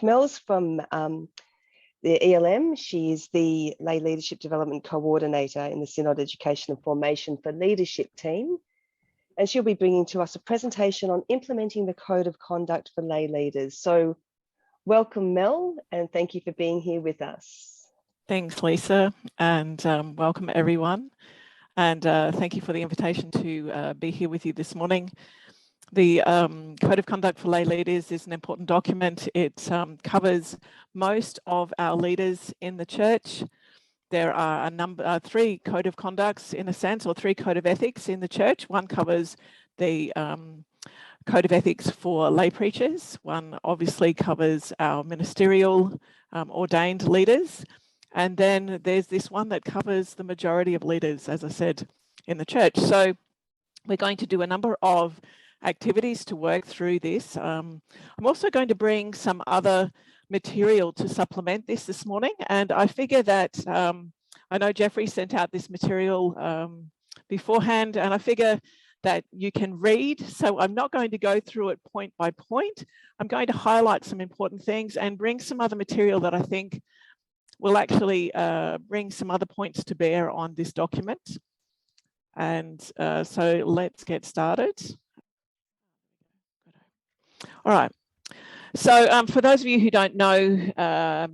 Mel's from the ELM. She's the Lay Leadership Development Coordinator in the Synod Education and Formation for Leadership team. And she'll be bringing to us a presentation on implementing the Code of Conduct for Lay Leaders. So welcome, Mel, and thank you for being here with us. Thanks, Lisa, and welcome everyone. And thank you for the invitation to be here with you this morning. The Code of Conduct for Lay Leaders is an important document. It covers most of our leaders in the church. There are three Code of Conducts in a sense, or three Code of Ethics in the church. One covers the Code of Ethics for lay preachers. One obviously covers our ministerial ordained leaders. And then there's this one that covers the majority of leaders, as I said, in the church. So we're going to do a number of activities to work through this. I'm also going to bring some other material to supplement this morning. And I figure that, I know Jeffrey sent out this material beforehand, and I figure that you can read. So I'm not going to go through it point by point. I'm going to highlight some important things and bring some other material that I think will actually bring some other points to bear on this document. And so let's get started. All right. So for those of you who don't know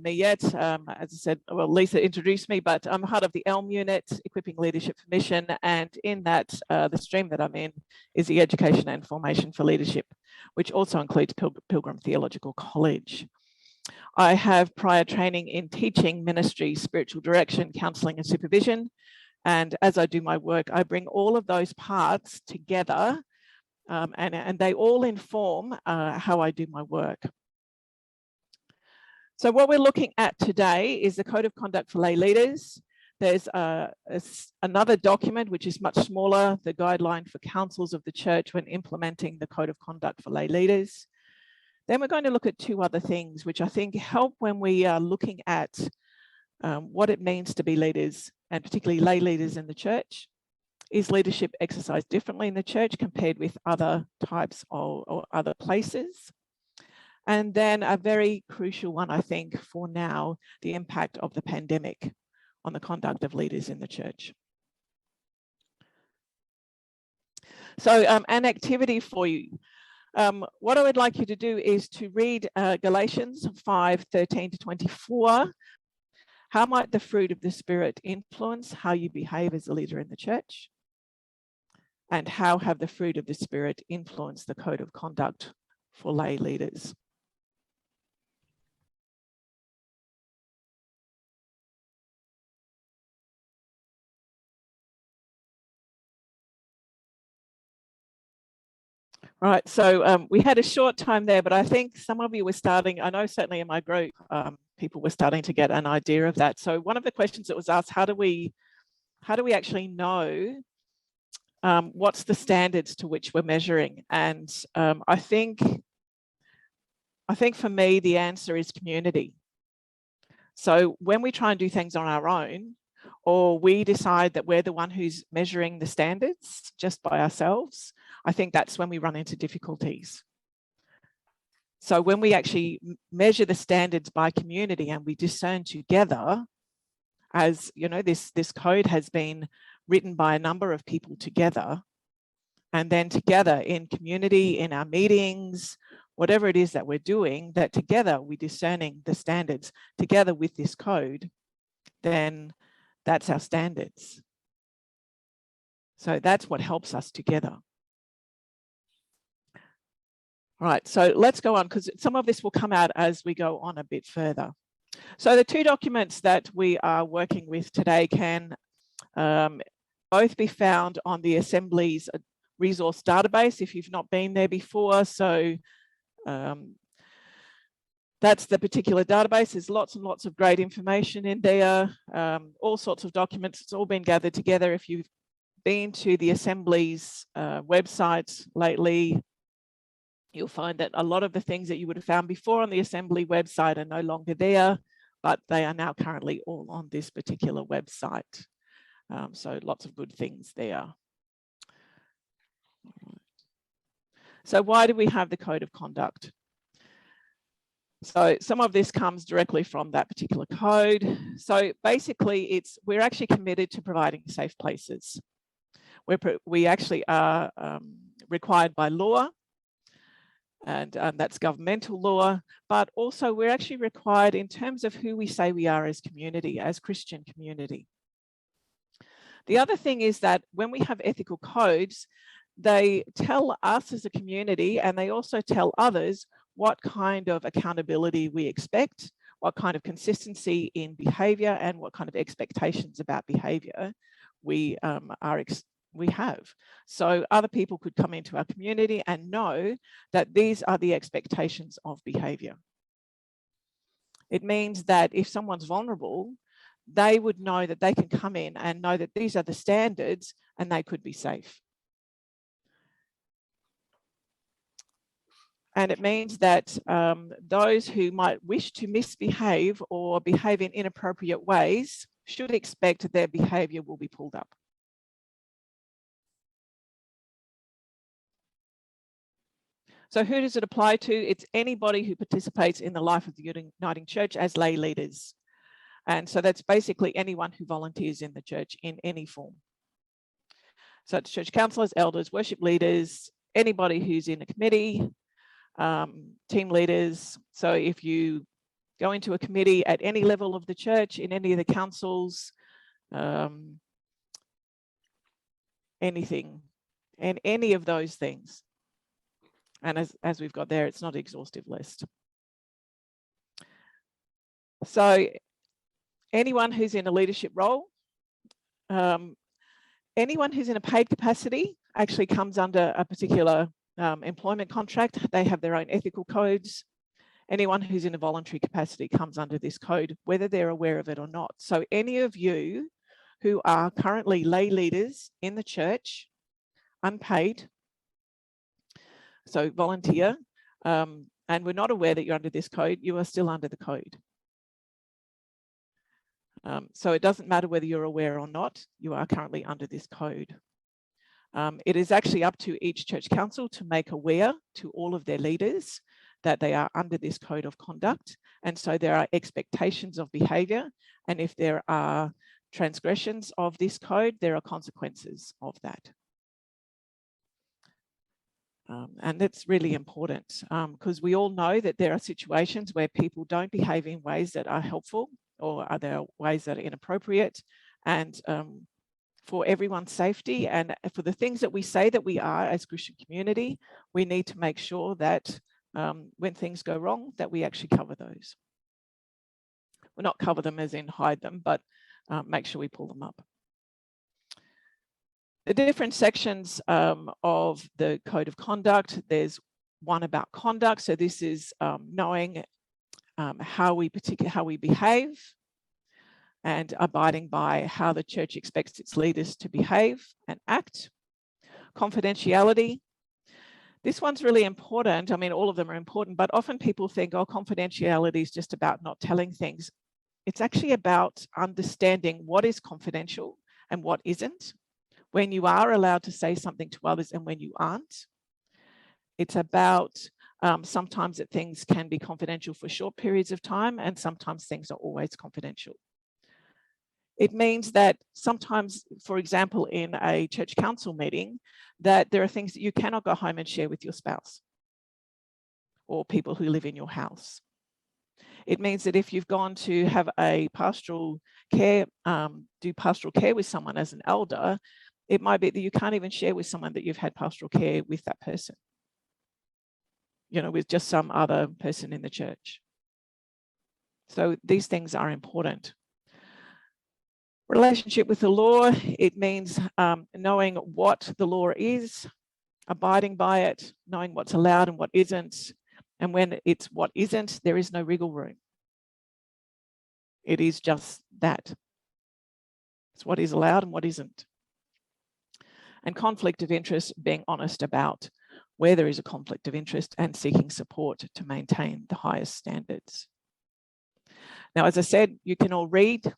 me yet, as I said, well, Lisa introduced me, but I'm part of the ELM unit, Equipping Leadership for Mission. And in that, the stream that I'm in is the Education and Formation for Leadership, which also includes Pilgrim Theological College. I have prior training in teaching, ministry, spiritual direction, counselling and supervision. And as I do my work, I bring all of those parts together and they all inform how I do my work. So what we're looking at today is the Code of Conduct for Lay Leaders. There's another document which is much smaller, the Guideline for Councils of the Church when implementing the Code of Conduct for Lay Leaders. Then we're going to look at two other things which I think help when we are looking at what it means to be leaders, and particularly lay leaders in the church. Is leadership exercised differently in the church compared with other types or other places? And then a very crucial one, I think, for now, the impact of the pandemic on the conduct of leaders in the church. So an activity for you. What I would like you to do is to read Galatians 5:13 to 24. How might the fruit of the Spirit influence how you behave as a leader in the church? And how have the fruit of the Spirit influenced the Code of Conduct for lay leaders? Right, so we had a short time there, but I think some of you were starting, I know certainly in my group, people were starting to get an idea of that. So one of the questions that was asked, how do we actually know what's the standards to which we're measuring? And I think for me, the answer is community. So when we try and do things on our own, or we decide that we're the one who's measuring the standards just by ourselves, I think that's when we run into difficulties. So when we actually measure the standards by community and we discern together, as you know, this code has been written by a number of people together, and then together in community, in our meetings, whatever it is that we're doing, that together we're discerning the standards together with this code, then that's our standards. So that's what helps us together. All right, so let's go on, because some of this will come out as we go on a bit further. So the two documents that we are working with today can both be found on the Assembly's resource database if you've not been there before. So that's the particular database. There's lots and lots of great information in there, all sorts of documents. It's all been gathered together. If you've been to the Assembly's website lately, you'll find that a lot of the things that you would have found before on the Assembly website are no longer there, but they are now currently all on this particular website. So lots of good things there. So why do we have the Code of Conduct? So some of this comes directly from that particular code. So basically, we're actually committed to providing safe places. We actually are required by law, and that's governmental law, but also we're actually required in terms of who we say we are as community, as Christian community. The other thing is that when we have ethical codes, they tell us as a community, and they also tell others what kind of accountability we expect, what kind of consistency in behaviour, and what kind of expectations about behaviour we have. So other people could come into our community and know that these are the expectations of behaviour. It means that if someone's vulnerable, they would know that they can come in and know that these are the standards and they could be safe. And it means that those who might wish to misbehave or behave in inappropriate ways should expect that their behaviour will be pulled up. So who does it apply to? It's anybody who participates in the life of the Uniting Church as lay leaders. And so that's basically anyone who volunteers in the church in any form. So it's church councillors, elders, worship leaders, anybody who's in a committee, team leaders. So if you go into a committee at any level of the church, in any of the councils, anything, and any of those things. And as we've got there, it's not an exhaustive list. So anyone who's in a leadership role, anyone who's in a paid capacity actually comes under a particular employment contract. They have their own ethical codes. Anyone who's in a voluntary capacity comes under this code, whether they're aware of it or not. So any of you who are currently lay leaders in the church, unpaid, so volunteer, and we're not aware that you're under this code, you are still under the code. So it doesn't matter whether you're aware or not, you are currently under this code. It is actually up to each church council to make aware to all of their leaders that they are under this code of conduct. And so there are expectations of behaviour. And if there are transgressions of this code, there are consequences of that. And that's really important because we all know that there are situations where people don't behave in ways that are helpful, or are there ways that are inappropriate. And for everyone's safety and for the things that we say that we are as Christian community, we need to make sure that when things go wrong, that we actually cover those. Well, not cover them as in hide them, but make sure we pull them up. The different sections of the code of conduct, there's one about conduct. So this is knowing how we behave and abiding by how the church expects its leaders to behave and act. Confidentiality. This one's really important. I mean, all of them are important, but often people think, oh, confidentiality is just about not telling things. It's actually about understanding what is confidential and what isn't, when you are allowed to say something to others and when you aren't. It's about sometimes that things can be confidential for short periods of time, and sometimes things are always confidential. It means that sometimes, for example, in a church council meeting, that there are things that you cannot go home and share with your spouse or people who live in your house. It means that if you've gone to have a pastoral care, do pastoral care with someone as an elder, it might be that you can't even share with someone that you've had pastoral care with that person, you know, with just some other person in the church. So these things are important. Relationship with the law, it means knowing what the law is, abiding by it, knowing what's allowed and what isn't. And when it's what isn't, there is no wriggle room. It is just that. It's what is allowed and what isn't. And conflict of interest, being honest about where there is a conflict of interest and seeking support to maintain the highest standards. Now, as I said, you can all read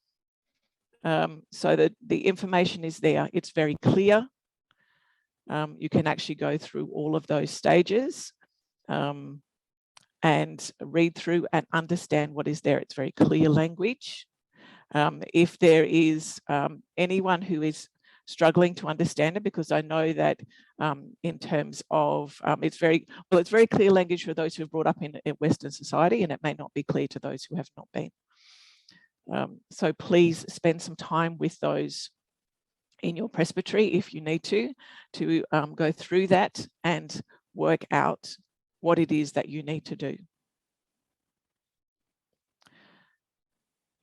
so that the information is there. It's very clear. You can actually go through all of those stages. and read through and understand what is there. It's very clear language. If there is anyone who is struggling to understand it, because I know that in terms of it's very clear language for those who have brought up in Western society, and it may not be clear to those who have not been. So please spend some time with those in your presbytery if you need to go through that and work out what it is that you need to do.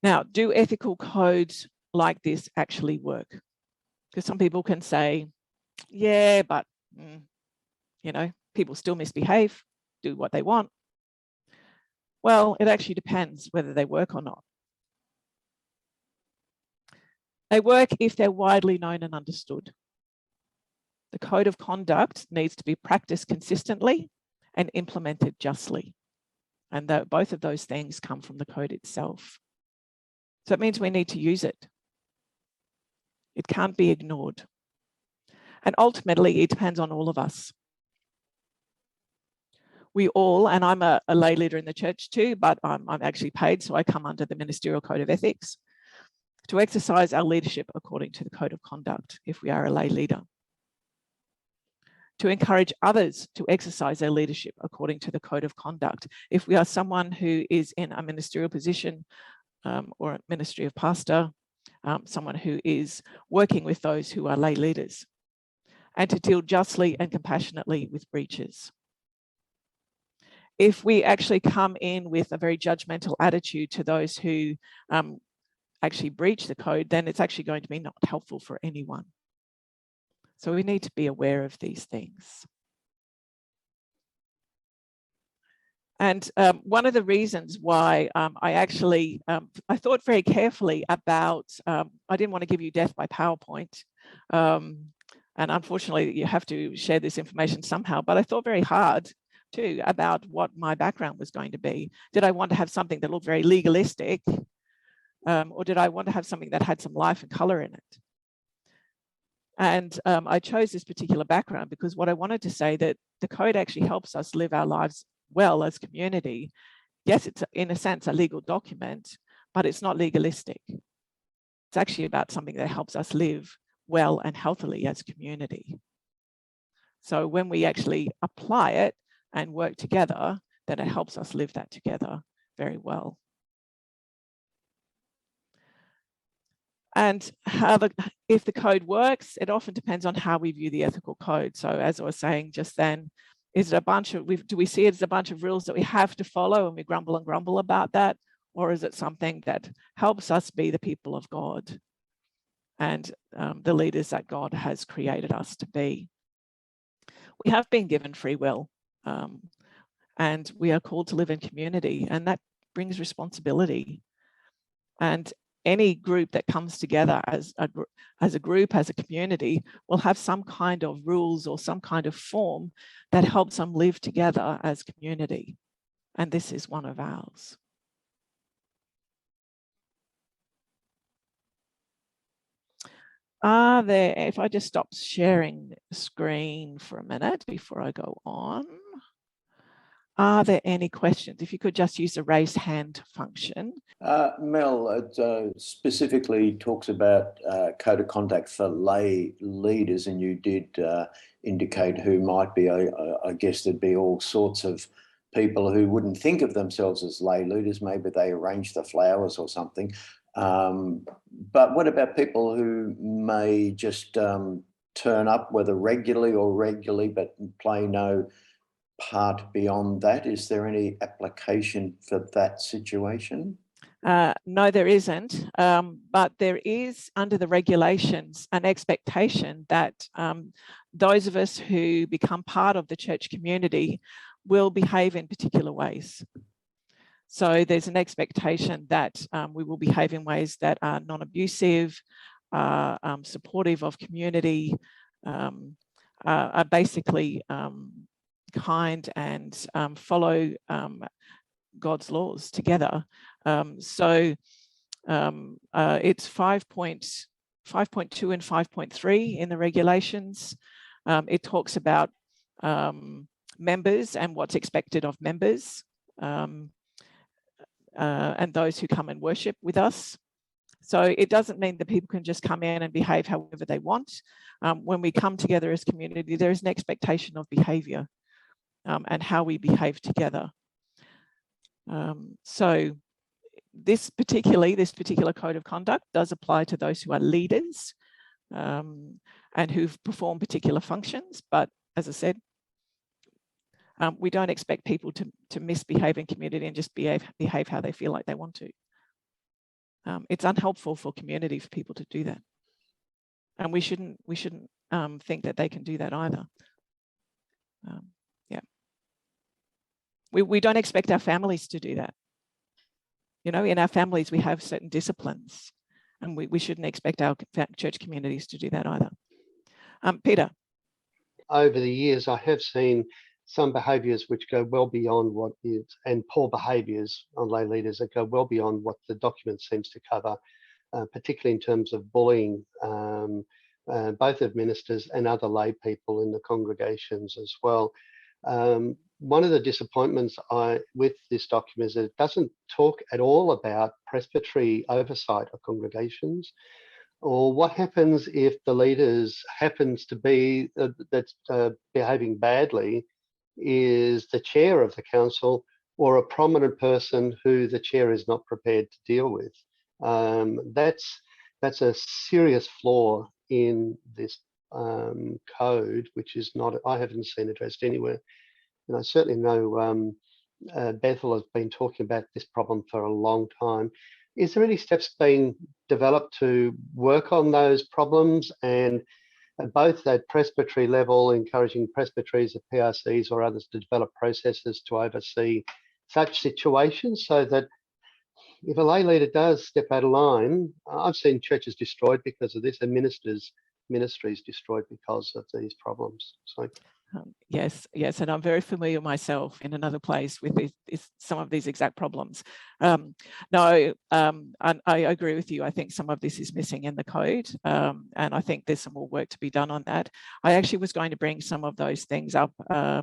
Now, do ethical codes like this actually work? Because some people can say, yeah, but, you know, people still misbehave, do what they want. Well, it actually depends whether they work or not. They work if they're widely known and understood. The code of conduct needs to be practiced consistently and implemented justly. And both of those things come from the code itself. So it means we need to use it. It can't be ignored. And ultimately, it depends on all of us. We all, and I'm a lay leader in the church too, but I'm actually paid, so I come under the Ministerial Code of Ethics, to exercise our leadership according to the code of conduct if we are a lay leader. To encourage others to exercise their leadership according to the code of conduct if we are someone who is in a ministerial position or a ministry of pastor, someone who is working with those who are lay leaders, and to deal justly and compassionately with breaches. If we actually come in with a very judgmental attitude to those who actually breach the code, then it's actually going to be not helpful for anyone. So we need to be aware of these things. And one of the reasons why I thought very carefully about, I didn't want to give you death by PowerPoint. And unfortunately, you have to share this information somehow, but I thought very hard too about what my background was going to be. Did I want to have something that looked very legalistic? Or did I want to have something that had some life and color in it? And I chose this particular background because what I wanted to say that the code actually helps us live our lives well as community. Yes, it's in a sense a legal document, but it's not legalistic. It's actually about something that helps us live well and healthily as community. So when we actually apply it and work together, then it helps us live that together very well. And if the code works, it often depends on how we view the ethical code. So as I was saying just then, is it a bunch of, do we see it as a bunch of rules that we have to follow and we grumble and grumble about that? Or is it something that helps us be the people of God and the leaders that God has created us to be? We have been given free will and we are called to live in community, and that brings responsibility. And any group that comes together as a group, as a community, will have some kind of rules or some kind of form that helps them live together as community. And this is one of ours. Are there, if I just stop sharing the screen for a minute before I go on, are there any questions? If you could just use the raise hand function. Mel, it specifically talks about code of conduct for lay leaders, and you did indicate who might be. I guess there'd be all sorts of people who wouldn't think of themselves as lay leaders. Maybe they arrange the flowers or something. But what about people who may just turn up, whether regularly or regularly, but play no part beyond that? Is there any application for that situation? No, there isn't, but there is under the regulations an expectation that those of us who become part of the church community will behave in particular ways. So there's an expectation that we will behave in ways that are non-abusive, supportive of community, are basically kind and follow God's laws together. So it's 5.2 and 5.3 in the regulations. It talks about members and what's expected of members. and those who come and worship with us. So it doesn't mean that people can just come in and behave however they want. When we come together as community, there is an expectation of behaviour and how we behave together. So this particular code of conduct does apply to those who are leaders and who've performed particular functions. But as I said, we don't expect people to misbehave in community and just behave how they feel like they want to. It's unhelpful for community for people to do that, and we shouldn't think that they can do that either. Yeah, we don't expect our families to do that. You know, in our families we have certain disciplines, and we shouldn't expect our church communities to do that either. Peter. Over the years, I have seen some behaviours which go well beyond what is, and poor behaviours on lay leaders that go well beyond what the document seems to cover, particularly in terms of bullying, both of ministers and other lay people in the congregations as well. One of the disappointments with this document is that it doesn't talk at all about presbytery oversight of congregations, or what happens if the leaders happens to be that's behaving badly is the chair of the council or a prominent person who the chair is not prepared to deal with. That's a serious flaw in this code, which is not, I haven't seen addressed anywhere. And I certainly know Bethel has been talking about this problem for a long time. Is there any steps being developed to work on those problems, and both at presbytery level, encouraging presbyteries, the PRCs or others to develop processes to oversee such situations, so that if a lay leader does step out of line, I've seen churches destroyed because of this, and ministries destroyed because of these problems. So. Yes, and I'm very familiar myself in another place with some of these exact problems. And I agree with you. I think some of this is missing in the code, and I think there's some more work to be done on that. I actually was going to bring some of those things up a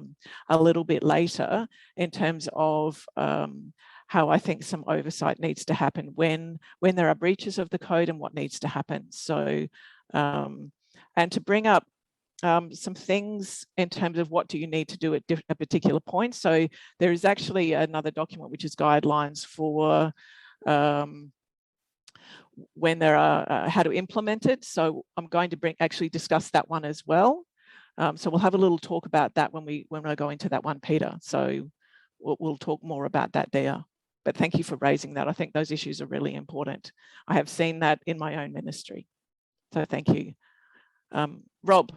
little bit later in terms of how I think some oversight needs to happen when there are breaches of the code and what needs to happen. So, and to bring up some things in terms of what do you need to do at a particular point. So there is actually another document which is guidelines for when there are how to implement it. So I'm going to actually discuss that one as well. So we'll have a little talk about that when I go into that one, Peter. So we'll talk more about that there. But thank you for raising that. I think those issues are really important. I have seen that in my own ministry. So thank you. Rob.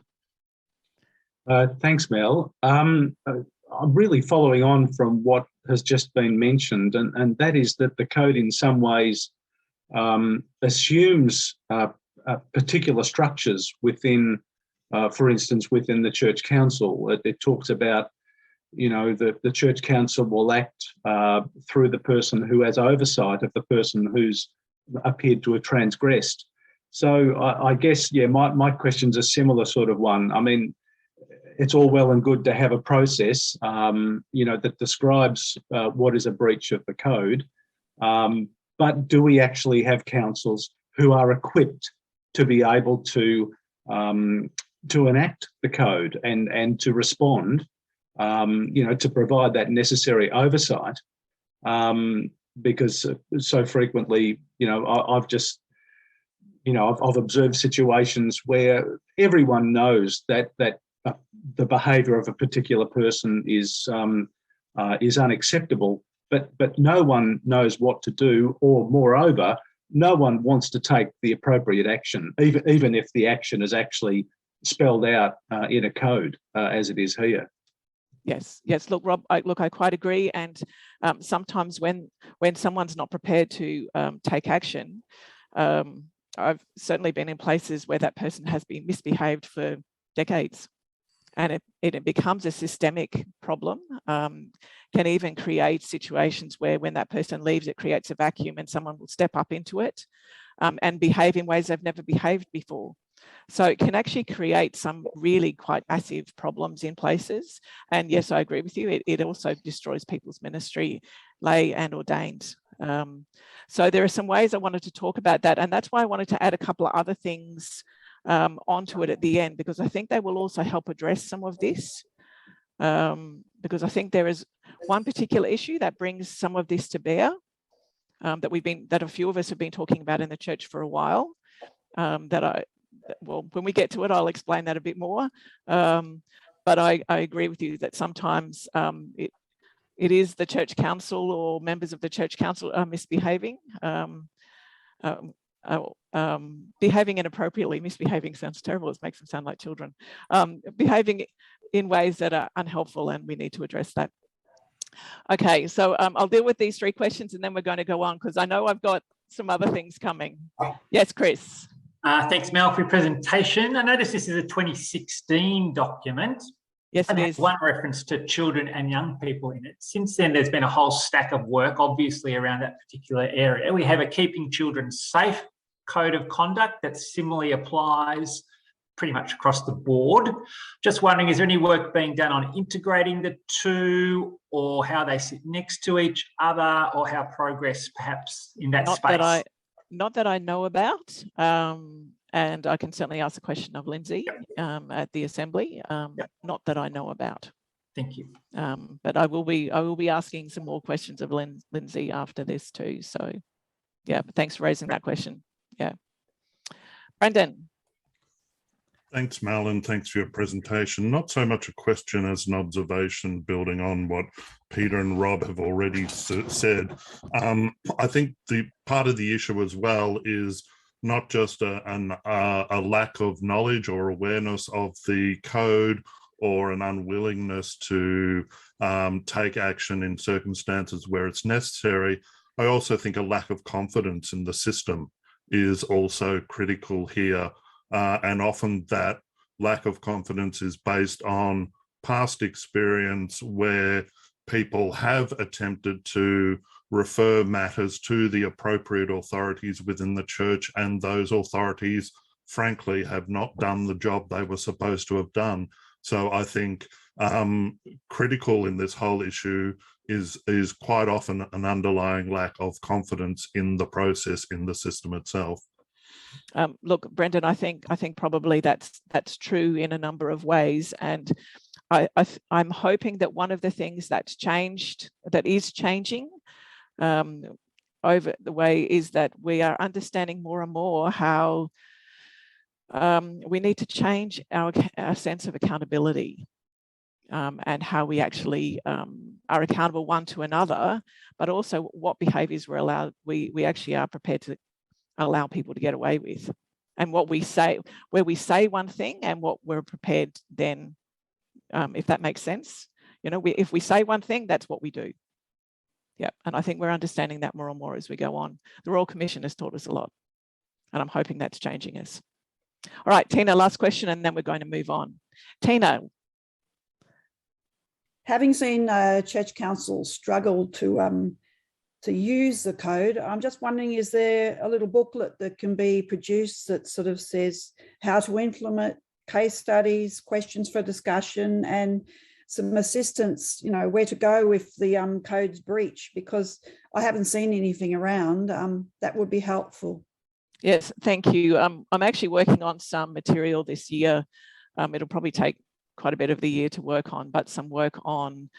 Thanks, Mel. I'm really following on from what has just been mentioned, and that is that the code in some ways assumes particular structures within, for instance, within the church council. It talks about, you know, the church council will act through the person who has oversight of the person who's appeared to have transgressed. So I guess, yeah, my question's a similar sort of one. I mean, it's all well and good to have a process, you know, that describes what is a breach of the code, but do we actually have councils who are equipped to be able to enact the code and to respond, you know, to provide that necessary oversight? Because so frequently, you know, I've just, you know, I've observed situations where everyone knows that the behaviour of a particular person is unacceptable, but no one knows what to do, or moreover, no one wants to take the appropriate action, even if the action is actually spelled out in a code as it is here. Yes. Look, Rob, I quite agree. And sometimes when someone's not prepared to take action, I've certainly been in places where that person has been misbehaved for decades. And it becomes a systemic problem, can even create situations where when that person leaves, it creates a vacuum and someone will step up into it. and behave in ways they've never behaved before. So it can actually create some really quite massive problems in places. And yes, I agree with you. It also destroys people's ministry, lay and ordained. So there are some ways I wanted to talk about that. And that's why I wanted to add a couple of other things onto it at the end, because I think they will also help address some of this. Because I think there is one particular issue that brings some of this to bear that a few of us have been talking about in the church for a while. Well, when we get to it, I'll explain that a bit more. But I agree with you that sometimes it is the church council or members of the church council are misbehaving. Behaving inappropriately. Misbehaving sounds terrible. It makes them sound like children. Behaving in ways that are unhelpful, and we need to address that. Okay, so I'll deal with these 3 questions and then we're going to go on, because I know I've got some other things coming. Yes, Chris. Thanks, Mel, for your presentation. I notice this is a 2016 document. Yes, it is. One reference to children and young people in it. Since then, there's been a whole stack of work, obviously, around that particular area. We have a Keeping Children Safe Code of Conduct that similarly applies pretty much across the board. Just wondering, is there any work being done on integrating the two, or how they sit next to each other, or how progress perhaps in that space? Not that I know about, and I can certainly ask a question of Lindsay at the Assembly. Not that I know about. Thank you. But I will be asking some more questions of Lindsay after this too. So, yeah, but thanks for raising that question. Yeah, Brendan. Thanks, Mel, and thanks for your presentation. Not so much a question as an observation, building on what Peter and Rob have already said. I think the part of the issue as well is not just a lack of knowledge or awareness of the code, or an unwillingness to take action in circumstances where it's necessary. I also think a lack of confidence in the system is also critical here. And often that lack of confidence is based on past experience where people have attempted to refer matters to the appropriate authorities within the church, and those authorities, frankly, have not done the job they were supposed to have done. So I think critical in this whole issue is quite often an underlying lack of confidence in the process, in the system itself. Look, Brendan, I think probably that's true in a number of ways, and I'm hoping that one of the things that is changing over the way is that we are understanding more and more how we need to change our sense of accountability, and how we actually are accountable one to another, but also what behaviours we actually are prepared to allow people to get away with, and what we say, where we say one thing and what we're prepared then, if that makes sense. You know, if we say one thing, that's what we do. Yeah, and I think we're understanding that more and more as we go on. The Royal Commission has taught us a lot, and I'm hoping that's changing us. All right, Tina, last question, and then we're going to move on. Tina. Having seen church councils struggle to use the code, I'm just wondering, is there a little booklet that can be produced that sort of says how to implement, case studies, questions for discussion, and some assistance, you know, where to go if the code's breached? Because I haven't seen anything around. That would be helpful. Yes, thank you. I'm actually working on some material this year. It'll probably take quite a bit of the year to work on, but some work on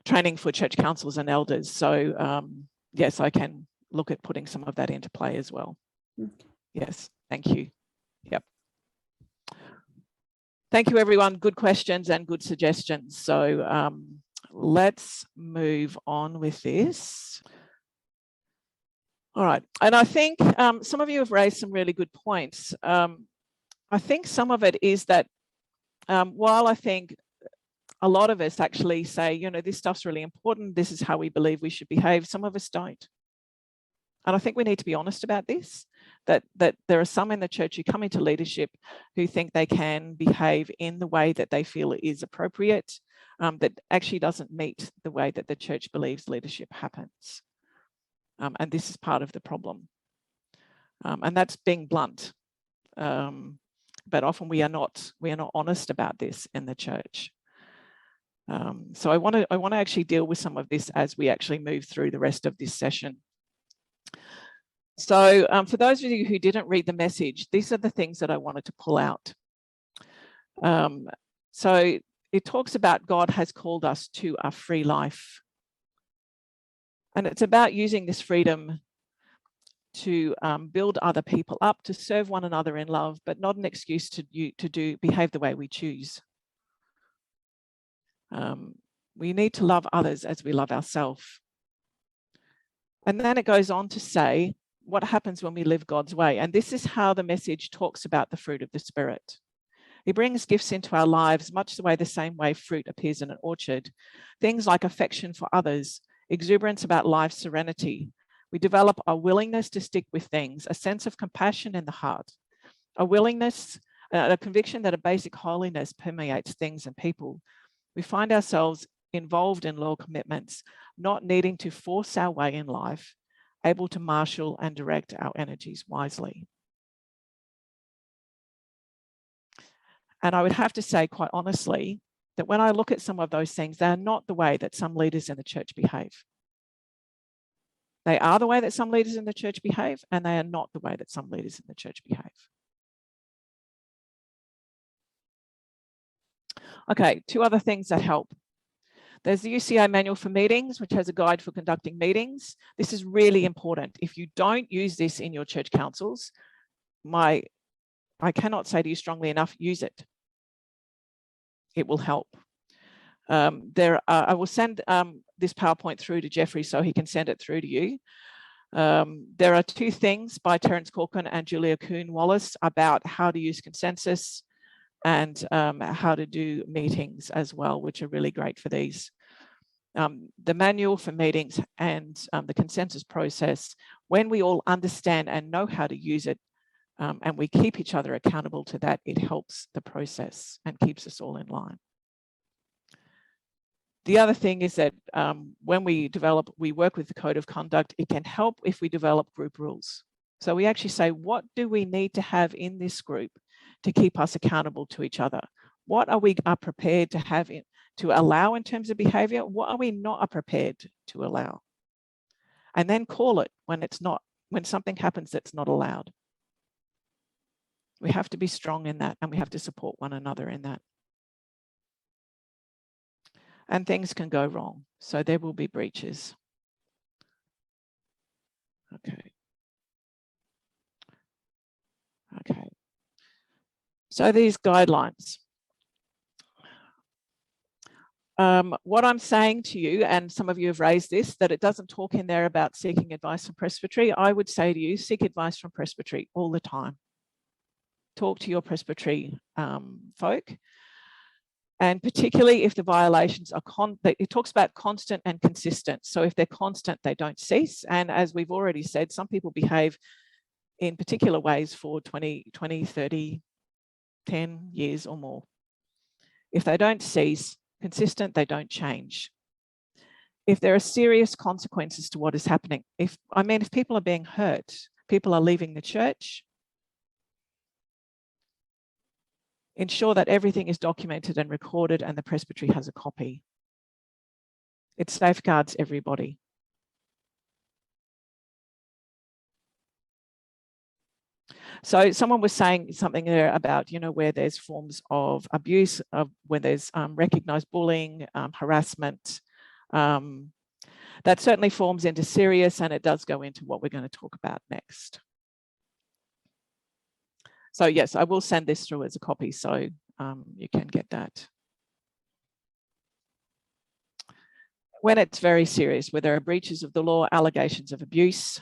training for church councils and elders. So yes, I can look at putting some of that into play as well. Yes, thank you. Yep. Thank you, everyone. Good questions and good suggestions. So let's move on with this. All right, and I think some of you have raised some really good points. I think some of it is that while I think a lot of us actually say, you know, this stuff's really important, this is how we believe we should behave, some of us don't. And I think we need to be honest about this, that there are some in the church who come into leadership who think they can behave in the way that they feel is appropriate, that actually doesn't meet the way that the church believes leadership happens. And this is part of the problem. And that's being blunt. But often we are not honest about this in the church. So I want to actually deal with some of this as we actually move through the rest of this session. So for those of you who didn't read the message, these are the things that I wanted to pull out. So it talks about God has called us to a free life. And it's about using this freedom to build other people up, to serve one another in love, but not an excuse to behave the way we choose. We need to love others as we love ourselves. And then it goes on to say what happens when we live God's way. And this is how the message talks about the fruit of the Spirit. He brings gifts into our lives much the same way fruit appears in an orchard. Things like affection for others, exuberance about life's serenity. We develop a willingness to stick with things, a sense of compassion in the heart, a willingness, a conviction that a basic holiness permeates things and people. We find ourselves involved in loyal commitments, not needing to force our way in life, able to marshal and direct our energies wisely. And I would have to say quite honestly that when I look at some of those things, they are not the way that some leaders in the church behave. They are the way that some leaders in the church behave, and they are not the way that some leaders in the church behave. Okay, two other things that help. There's the UCA manual for meetings, which has a guide for conducting meetings. This is really important. If you don't use this in your church councils, I cannot say to you strongly enough, use it. It will help. I will send this PowerPoint through to Jeffrey so he can send it through to you. There are two things by Terence Corcoran and Julia Kuhn-Wallace about how to use consensus and how to do meetings as well, which are really great for these. The manual for meetings and the consensus process, when we all understand and know how to use it, and we keep each other accountable to that, it helps the process and keeps us all in line. The other thing is that when we work with the code of conduct, it can help if we develop group rules. So we actually say, what do we need to have in this group to keep us accountable to each other? What are we prepared to have to allow in terms of behavior? What are we not prepared to allow? And then call it when something happens that's not allowed. We have to be strong in that, and we have to support one another in that. And things can go wrong, so there will be breaches. Okay. So these guidelines. What I'm saying to you, and some of you have raised this, that it doesn't talk in there about seeking advice from Presbytery. I would say to you, seek advice from Presbytery all the time. Talk to your Presbytery folk. And particularly if the violations are, it talks about constant and consistent. So if they're constant, they don't cease. And as we've already said, some people behave in particular ways for 20, 30, 10 years or more. If they don't cease, consistent, they don't change. If there are serious consequences to what is happening, if people are being hurt, people are leaving the church, ensure that everything is documented and recorded and the Presbytery has a copy. It safeguards everybody. So someone was saying something there about, where there's forms of abuse, where there's recognised bullying, harassment. That certainly forms into serious, and it does go into what we're going to talk about next. So yes, I will send this through as a copy, so you can get that. When it's very serious, where there are breaches of the law, allegations of abuse,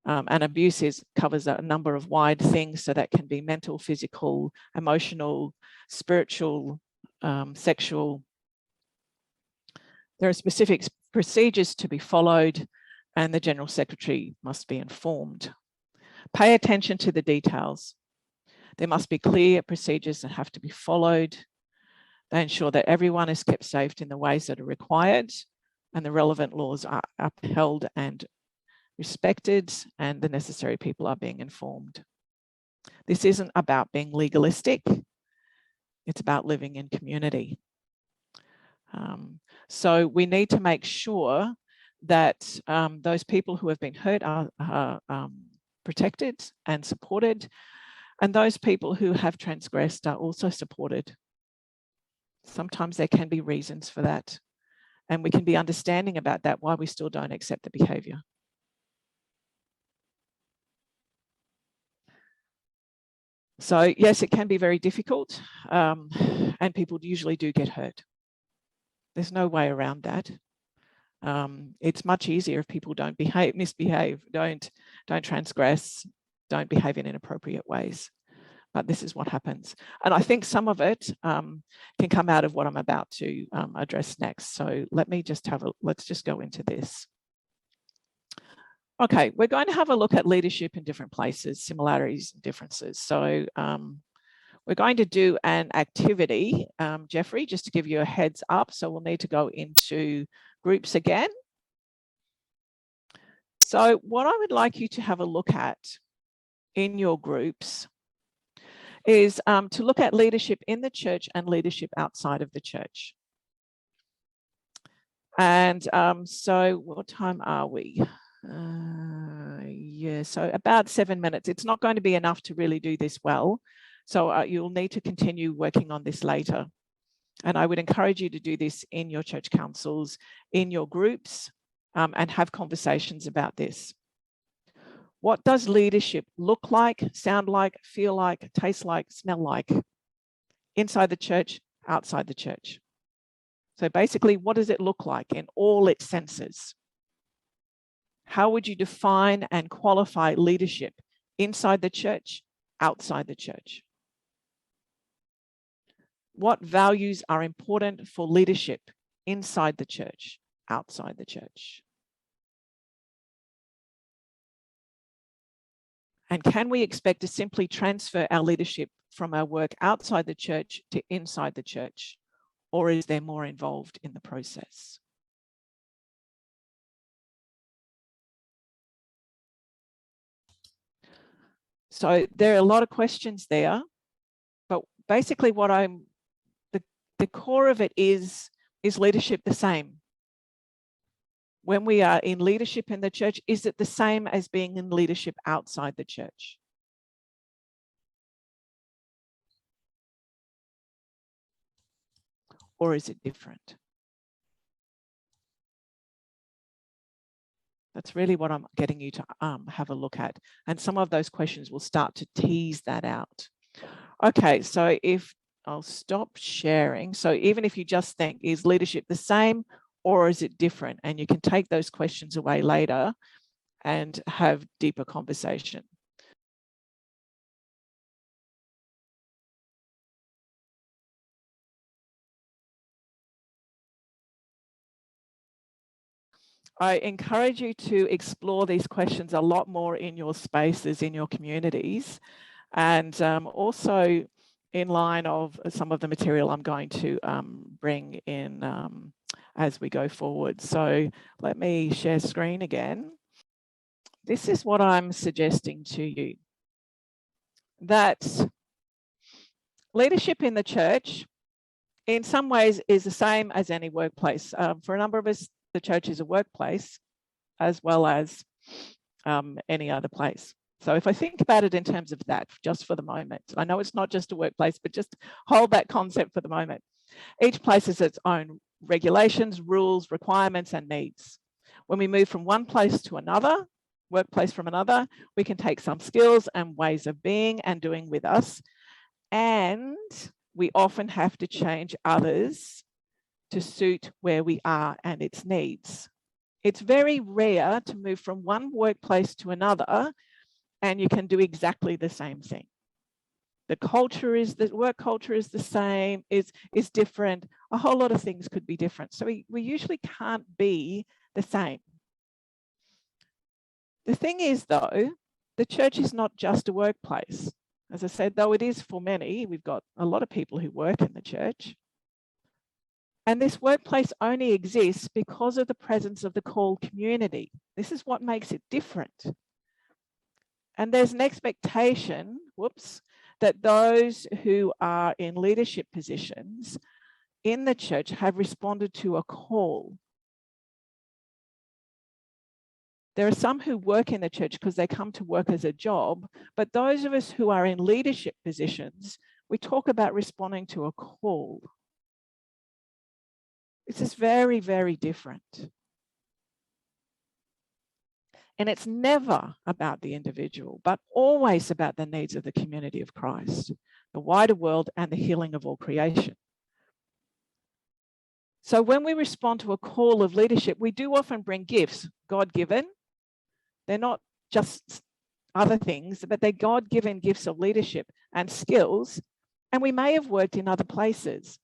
and abuse covers a number of wide things, so that can be mental, physical, emotional, spiritual, sexual. There are specific procedures to be followed, and the General Secretary must be informed. Pay attention to the details. There must be clear procedures that have to be followed. They ensure that everyone is kept safe in the ways that are required, and the relevant laws are upheld and respected, and the necessary people are being informed. This isn't about being legalistic. It's about living in community. So we need to make sure that those people who have been hurt are protected and supported, and those people who have transgressed are also supported. Sometimes there can be reasons for that, and we can be understanding about that, why we still don't accept the behaviour. So yes, it can be very difficult, and people usually do get hurt. There's no way around that. It's much easier if people don't misbehave, don't transgress, don't behave in inappropriate ways. But this is what happens. And I think some of it can come out of what I'm about to address next. So let's just go into this. Okay, we're going to have a look at leadership in different places, similarities and differences. So we're going to do an activity, Jeffrey, just to give you a heads up. So we'll need to go into groups again. So what I would like you to have a look at in your groups is to look at leadership in the church and leadership outside of the church. And so what time are we? Yeah, so about 7 minutes. It's not going to be enough to really do this well. So you'll need to continue working on this later. And I would encourage you to do this in your church councils, in your groups, and have conversations about this. What does leadership look like, sound like, feel like, taste like, smell like inside the church, outside the church? So basically, what does it look like in all its senses? How would you define and qualify leadership inside the church, outside the church? What values are important for leadership inside the church, outside the church? And can we expect to simply transfer our leadership from our work outside the church to inside the church? Or is there more involved in the process? So there are a lot of questions there, but basically what the core of it is leadership the same? When we are in leadership in the church, is it the same as being in leadership outside the church? Or is it different? That's really what I'm getting you to have a look at. And some of those questions will start to tease that out. Okay, so if I'll stop sharing. So even if you just think, is leadership the same or is it different? And you can take those questions away later and have deeper conversation. I encourage you to explore these questions a lot more in your spaces, in your communities, and also in line of some of the material I'm going to bring in as we go forward. So let me share screen again. This is what I'm suggesting to you, that leadership in the church in some ways is the same as any workplace. For a number of us, the church is a workplace as well as any other place. So if I think about it in terms of that, just for the moment, I know it's not just a workplace, but just hold that concept for the moment. Each place has its own regulations, rules, requirements, and needs. When we move from one place to another, workplace from another, we can take some skills and ways of being and doing with us. And we often have to change others to suit where we are and its needs. It's very rare to move from one workplace to another and you can do exactly the same thing. The work culture is the same, is different. A whole lot of things could be different. So we usually can't be the same. The thing is though, the church is not just a workplace. As I said, though it is for many, we've got a lot of people who work in the church. And this workplace only exists because of the presence of the called community. This is what makes it different. And there's an expectation, that those who are in leadership positions in the church have responded to a call. There are some who work in the church because they come to work as a job, but those of us who are in leadership positions, we talk about responding to a call. This is very, very different. And it's never about the individual, but always about the needs of the community of Christ, the wider world, and the healing of all creation. So when we respond to a call of leadership, we do often bring gifts, God-given. They're not just other things, but they're God-given gifts of leadership and skills. And we may have worked in other places.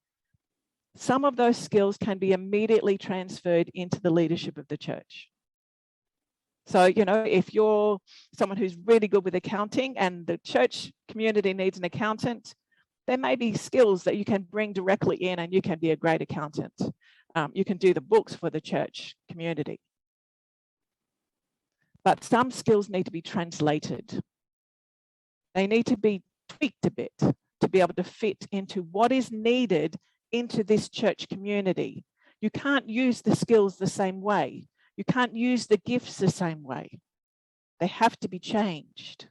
Some of those skills can be immediately transferred into the leadership of the church. So, if you're someone who's really good with accounting and the church community needs an accountant, there may be skills that you can bring directly in and you can be a great accountant. You can do the books for the church community. But some skills need to be translated. They need to be tweaked a bit to be able to fit into what is needed into this church community. You can't use the skills the same way. You can't use the gifts the same way. They have to be changed.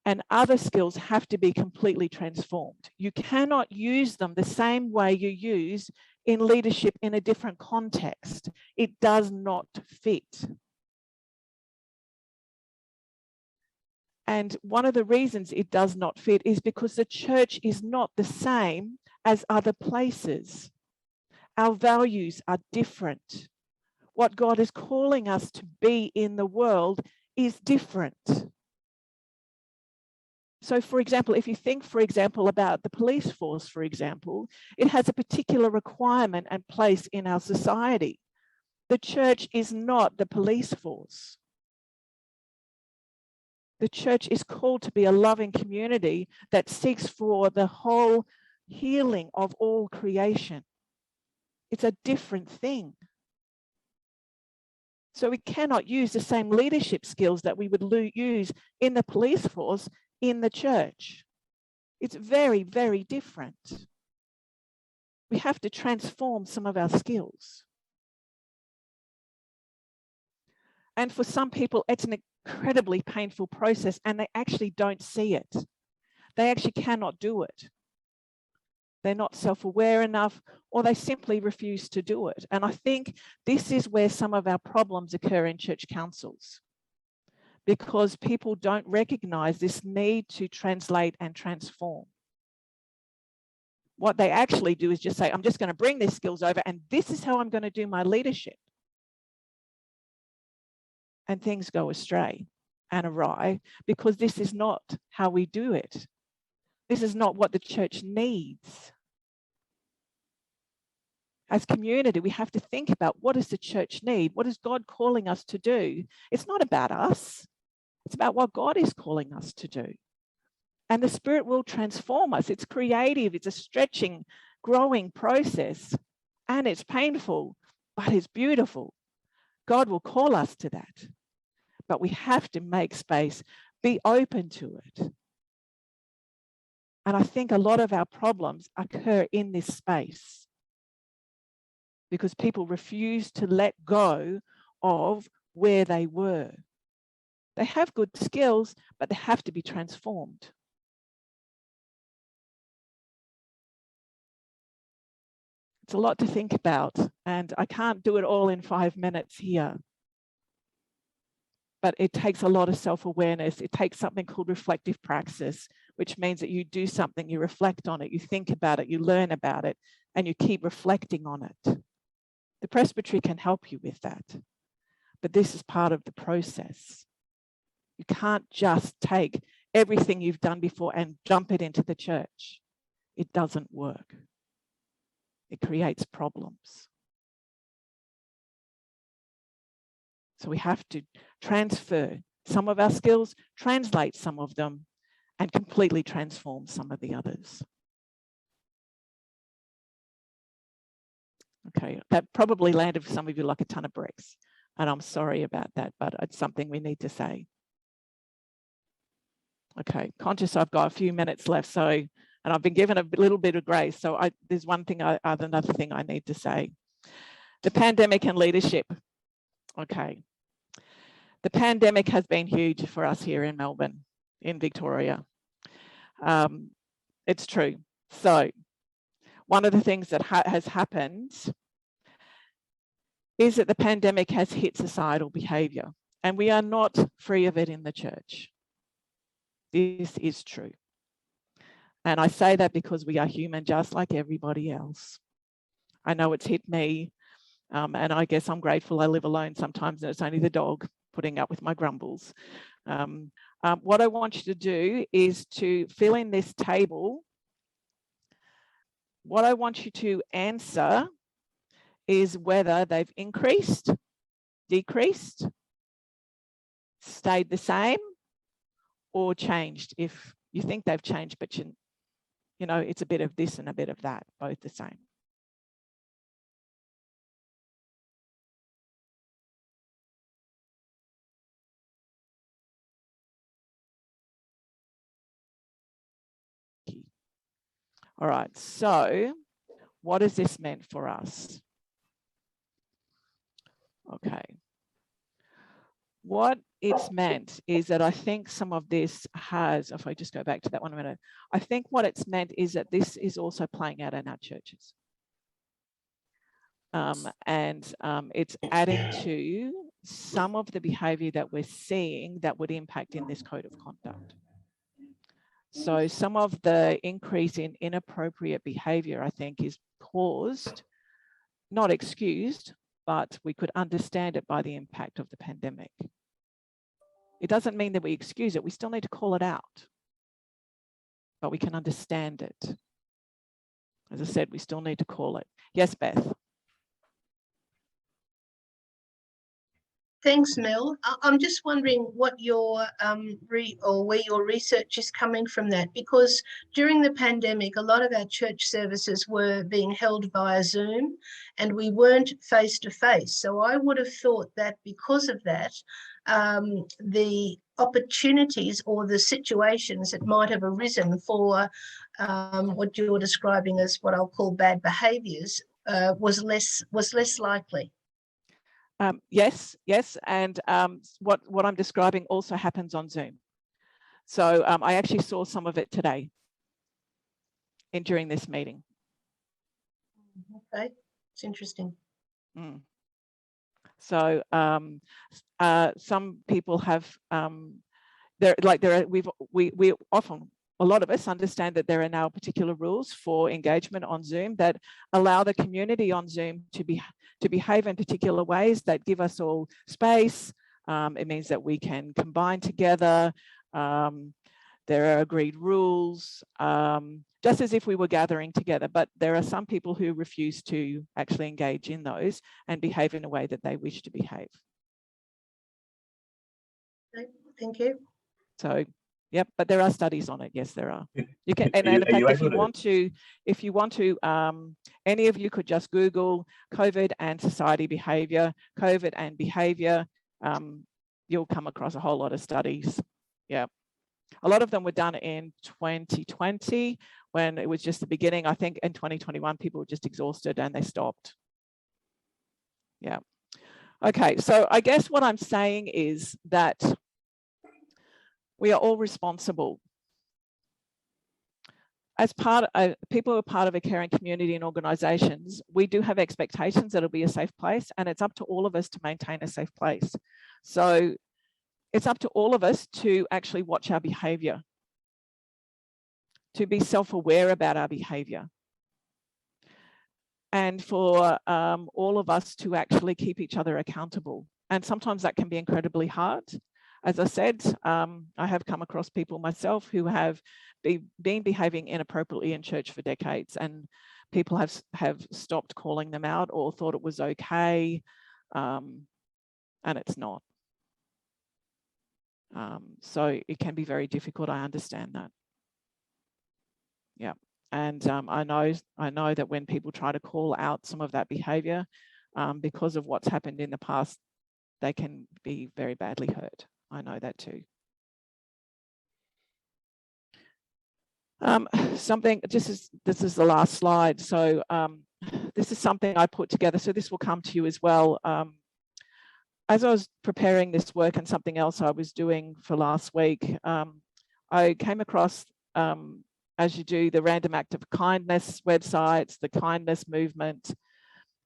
And other skills have to be completely transformed. You cannot use them the same way you use in leadership in a different context. It does not fit. And one of the reasons it does not fit is because the church is not the same as other places. Our values are different. What God is calling us to be in the world is different. So, for example, if you think, for example, about the police force, for example, it has a particular requirement and place in our society. The church is not the police force. The church is called to be a loving community that seeks for the whole healing of all creation. It's a different thing. So we cannot use the same leadership skills that we would use in the police force in the church. It's very, very different. We have to transform some of our skills. And for some people, it's an incredibly painful process and they actually don't see it. They actually cannot do it. They're not self-aware enough, or they simply refuse to do it. And I think this is where some of our problems occur in church councils, because people don't recognize this need to translate and transform. What they actually do is just say, I'm just going to bring these skills over and this is how I'm going to do my leadership. And things go astray and awry because this is not how we do it. This is not what the church needs. As community, we have to think about, what does the church need? What is God calling us to do? It's not about us. It's about what God is calling us to do. And the Spirit will transform us. It's creative. It's a stretching, growing process. And it's painful, but it's beautiful. God will call us to that. But we have to make space, be open to it. And I think a lot of our problems occur in this space because people refuse to let go of where they were. They have good skills, but they have to be transformed. It's a lot to think about, and I can't do it all in 5 minutes here. But it takes a lot of self-awareness. It takes something called reflective praxis, which means that you do something, you reflect on it, you think about it, you learn about it, and you keep reflecting on it. The presbytery can help you with that. But this is part of the process. You can't just take everything you've done before and jump it into the church. It doesn't work. It creates problems. So we have to transfer some of our skills, translate some of them, and completely transform some of the others. Okay, that probably landed for some of you like a ton of bricks, and I'm sorry about that, but it's something we need to say. Okay, conscious I've got a few minutes left, so, and I've been given a little bit of grace, so there's another thing I need to say. The pandemic and leadership. Okay, the pandemic has been huge for us here in Melbourne, in Victoria. It's true. So one of the things that has happened is that the pandemic has hit societal behaviour, and we are not free of it in the church. This is true. And I say that because we are human just like everybody else. I know it's hit me, and I guess I'm grateful I live alone sometimes, and it's only the dog putting up with my grumbles. What I want you to do is to fill in this table. What I want you to answer is whether they've increased, decreased, stayed the same, or changed. If you think they've changed, but you know, it's a bit of this and a bit of that, both the same. All right, so what has this meant for us? Okay. What it's meant is that I think some of this has, if I just go back to that one a minute, I think what it's meant is that this is also playing out in our churches. It's adding to some of the behaviour that we're seeing that would impact in this code of conduct. So some of the increase in inappropriate behaviour, I think, is caused, not excused, but we could understand it by the impact of the pandemic. It doesn't mean that we excuse it. We still need to call it out, but we can understand it. As I said, we still need to call it. Yes, Beth. Thanks, Mel. I'm just wondering what your where your research is coming from that, because during the pandemic, a lot of our church services were being held via Zoom and we weren't face to face. So I would have thought that because of that, the opportunities or the situations that might have arisen for what you're describing as what I'll call bad behaviours was less likely. Yes, and what I'm describing also happens on Zoom. So I actually saw some of it today during this meeting. Okay, it's interesting. So some people have we often, a lot of us understand that there are now particular rules for engagement on Zoom that allow the community on Zoom to behave in particular ways that give us all space. It means that we can combine together. There are agreed rules, just as if we were gathering together, but there are some people who refuse to actually engage in those and behave in a way that they wish to behave. Okay, thank you. So, yep, but there are studies on it. Yes, there are. You can, and in fact, if you want to, any of you could just Google COVID and society behaviour, COVID and behaviour. You'll come across a whole lot of studies. Yeah, a lot of them were done in 2020 when it was just the beginning. I think in 2021 people were just exhausted and they stopped. Yeah. Okay, so I guess what I'm saying is that we are all responsible. As people who are part of a caring community and organisations, we do have expectations that it'll be a safe place, and it's up to all of us to maintain a safe place. So it's up to all of us to actually watch our behaviour, to be self-aware about our behaviour, and for all of us to actually keep each other accountable. And sometimes that can be incredibly hard. As I said, I have come across people myself who have been behaving inappropriately in church for decades, and people have stopped calling them out or thought it was okay, and it's not. So it can be very difficult. I understand that. Yeah. And I know that when people try to call out some of that behaviour, because of what's happened in the past, they can be very badly hurt. I know that too. This is the last slide. So this is something I put together. So this will come to you as well. As I was preparing this work and something else I was doing for last week, I came across, as you do, the Random Act of Kindness websites, the kindness movement.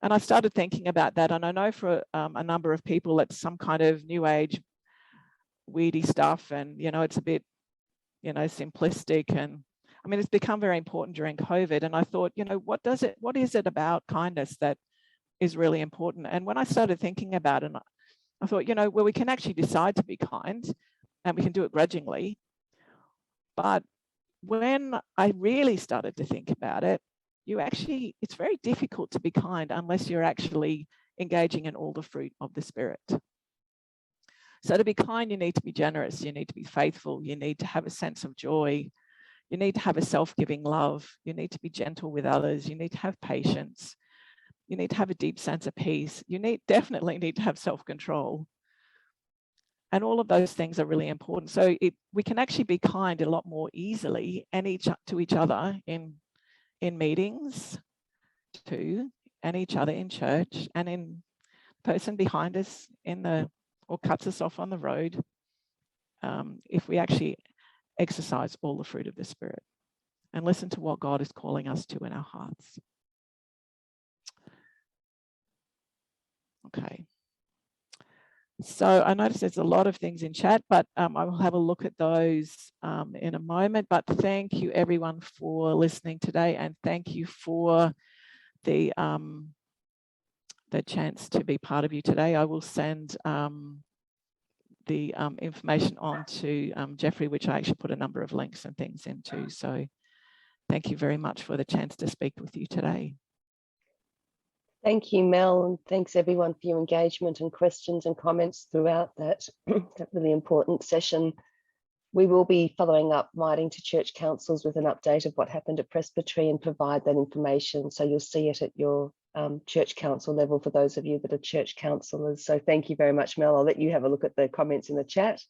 And I started thinking about that. And I know for a number of people, it's some kind of new age weedy stuff. And, you know, it's a bit, you know, simplistic. And I mean, it's become very important during COVID. And I thought, you know, what is it about kindness that is really important? And when I started thinking about it, I thought, you know, well, we can actually decide to be kind and we can do it grudgingly. But when I really started to think about it, it's very difficult to be kind unless you're actually engaging in all the fruit of the Spirit. So to be kind, you need to be generous, you need to be faithful, you need to have a sense of joy, you need to have a self-giving love, you need to be gentle with others, you need to have patience, you need to have a deep sense of peace, you definitely need to have self-control. And all of those things are really important. So we can actually be kind a lot more easily and to each other in meetings too, and each other in church, and in the person behind us or cuts us off on the road, if we actually exercise all the fruit of the Spirit and listen to what God is calling us to in our hearts. Okay. So I noticed there's a lot of things in chat, but I will have a look at those in a moment. But thank you everyone for listening today, and thank you for the chance to be part of you today. I will send the information on to Jeffrey, which I actually put a number of links and things into. So thank you very much for the chance to speak with you today. Thank you, Mel, and thanks everyone for your engagement and questions and comments throughout that really important session. We will be following up, writing to church councils with an update of what happened at Presbytery and provide that information. So you'll see it at your church council level for those of you that are church councillors. So thank you very much, Mel. I'll let you have a look at the comments in the chat.